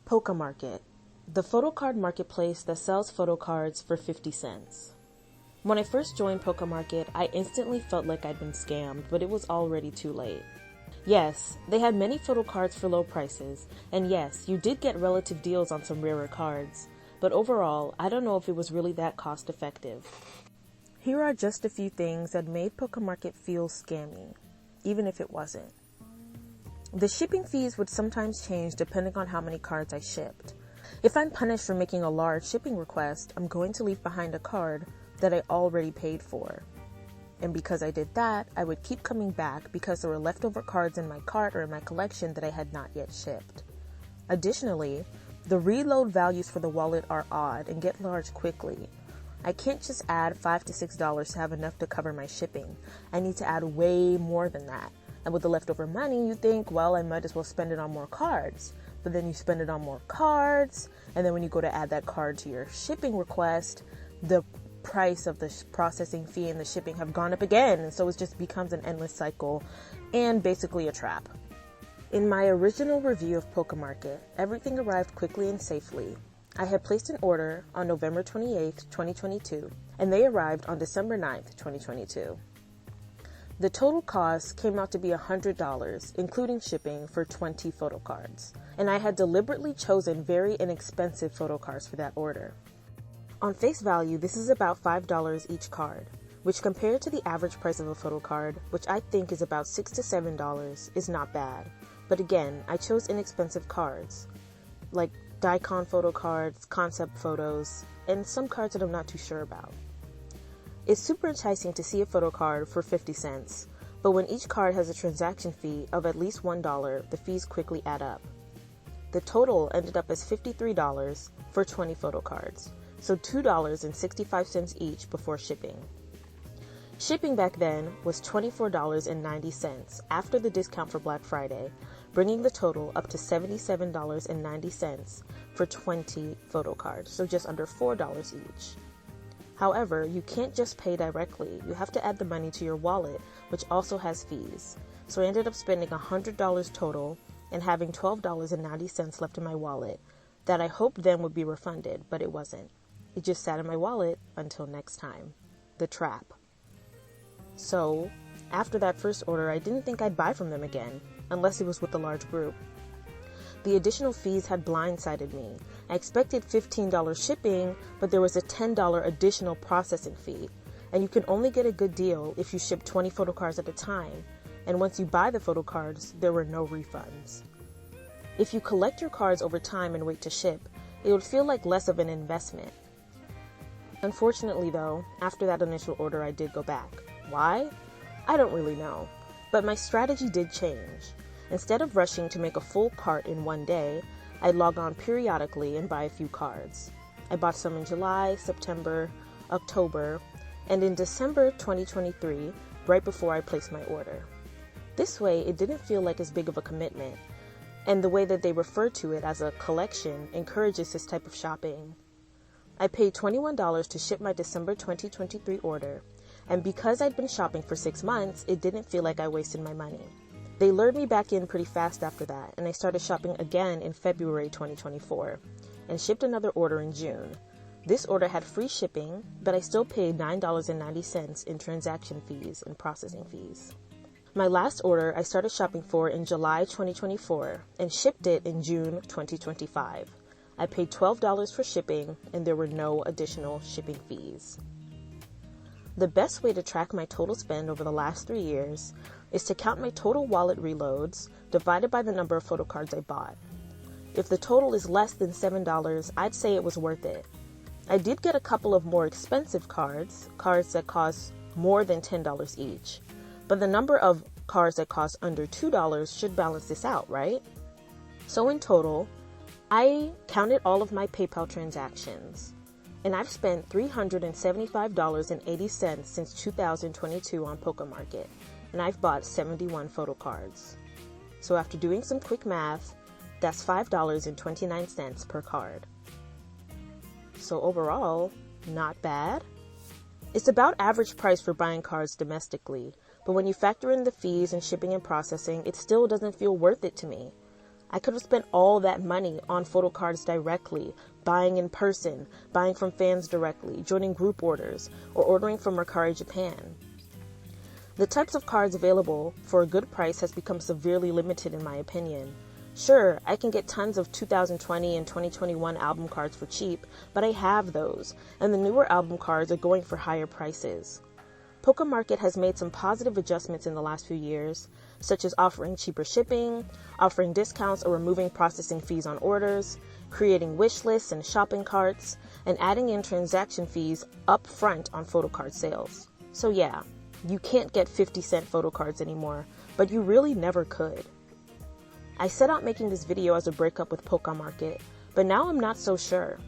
Pocamarket, the photocard marketplace that sells photocards for 50 cents. When I first joined Pocamarket, I instantly felt like I'd been scammed, but it was already too late. Yes, they had many photocards for low prices, and yes, you did get relative deals on some rarer cards, but overall, I don't know if it was really that cost effective. Here are just a few things that made Pocamarket feel scammy, even if it wasn't. The shipping fees would sometimes change depending on how many cards I shipped. If I'm punished for making a large shipping request, I'm going to leave behind a card that I already paid for. And because I did that, I would keep coming back because there were leftover cards in my cart or in my collection that I had not yet shipped. Additionally, the reload values for the wallet are odd and get large quickly. I can't just add $5 to $6 to have enough to cover my shipping. I need to add way more than that. And with the leftover money, you think, well, I might as well spend it on more cards. But then you spend it on more cards, and then when you go to add that card to your shipping request, the price of the processing fee and the shipping have gone up again, and so it just becomes an endless cycle and basically a trap. In my original review of Pocamarket, everything arrived quickly and safely. I had placed an order on November 28th, 2022, and they arrived on December 9th, 2022. The total cost came out to be $100, including shipping, for 20 photocards, and I had deliberately chosen very inexpensive photocards for that order. On face value, this is about $5 each card, which compared to the average price of a photocard, which I think is about $6 to $7, is not bad. But again, I chose inexpensive cards, like Daikon photo cards, concept photos, and some cards that I'm not too sure about. It's super enticing to see a photo card for 50 cents, but when each card has a transaction fee of at least $1, the fees quickly add up. The total ended up as $53 for 20 photo cards, so $2.65 each before shipping. Shipping back then was $24.90 after the discount for Black Friday, bringing the total up to $77.90 for 20 photo cards, so just under $4 each. However, you can't just pay directly. You have to add the money to your wallet, which also has fees. So I ended up spending $100 total and having $12.90 left in my wallet that I hoped then would be refunded, but it wasn't. It just sat in my wallet until next time. The trap. So, after that first order, I didn't think I'd buy from them again, unless it was with a large group. The additional fees had blindsided me. I expected $15 shipping, but there was a $10 additional processing fee. And you can only get a good deal if you ship 20 photocards at a time. And once you buy the photocards, there were no refunds. If you collect your cards over time and wait to ship, it would feel like less of an investment. Unfortunately though, after that initial order, I did go back. Why? I don't really know. But my strategy did change. Instead of rushing to make a full cart in one day, I'd log on periodically and buy a few cards. I bought some in July, September, October, and in December 2023, right before I placed my order. This way, it didn't feel like as big of a commitment, and the way that they refer to it as a collection encourages this type of shopping. I paid $21 to ship my December 2023 order, and because I'd been shopping for 6 months, it didn't feel like I wasted my money. They lured me back in pretty fast after that, and I started shopping again in February 2024, and shipped another order in June. This order had free shipping, but I still paid $9.90 in transaction fees and processing fees. My last order I started shopping for in July 2024, and shipped it in June 2025. I paid $12 for shipping, and there were no additional shipping fees. The best way to track my total spend over the last 3 years is to count my total wallet reloads divided by the number of photocards I bought. If the total is less than $7, I'd say it was worth it. I did get a couple of more expensive cards that cost more than $10 each, but the number of cards that cost under $2 should balance this out, right? So in total, I counted all of my PayPal transactions, and I've spent $375.80 since 2022 on Pocamarket, and I've bought 71 photo cards. So after doing some quick math, that's $5.29 per card. So overall, not bad. It's about average price for buying cards domestically, but when you factor in the fees and shipping and processing, it still doesn't feel worth it to me. I could have spent all that money on photo cards directly, buying in person, buying from fans directly, joining group orders, or ordering from Mercari Japan. The types of cards available for a good price has become severely limited in my opinion. Sure, I can get tons of 2020 and 2021 album cards for cheap, but I have those, and the newer album cards are going for higher prices. Pocamarket has made some positive adjustments in the last few years, such as offering cheaper shipping, offering discounts or removing processing fees on orders, creating wish lists and shopping carts, and adding in transaction fees up front on photocard sales. So yeah, you can't get 50-cent photocards anymore, but you really never could. I set out making this video as a breakup with Pocamarket, but now I'm not so sure.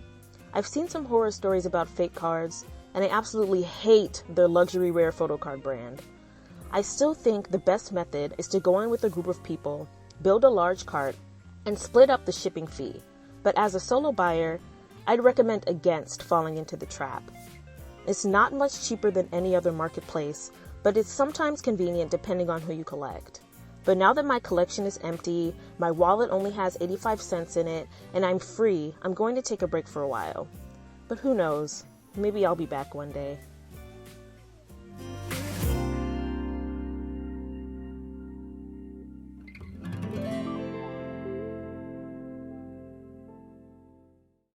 I've seen some horror stories about fake cards, and I absolutely hate their luxury rare photocard brand. I still think the best method is to go in with a group of people, build a large cart, and split up the shipping fee. But as a solo buyer, I'd recommend against falling into the trap. It's not much cheaper than any other marketplace, but it's sometimes convenient depending on who you collect. But now that my collection is empty, my wallet only has 85 cents in it, and I'm free, I'm going to take a break for a while. But who knows? Maybe I'll be back one day.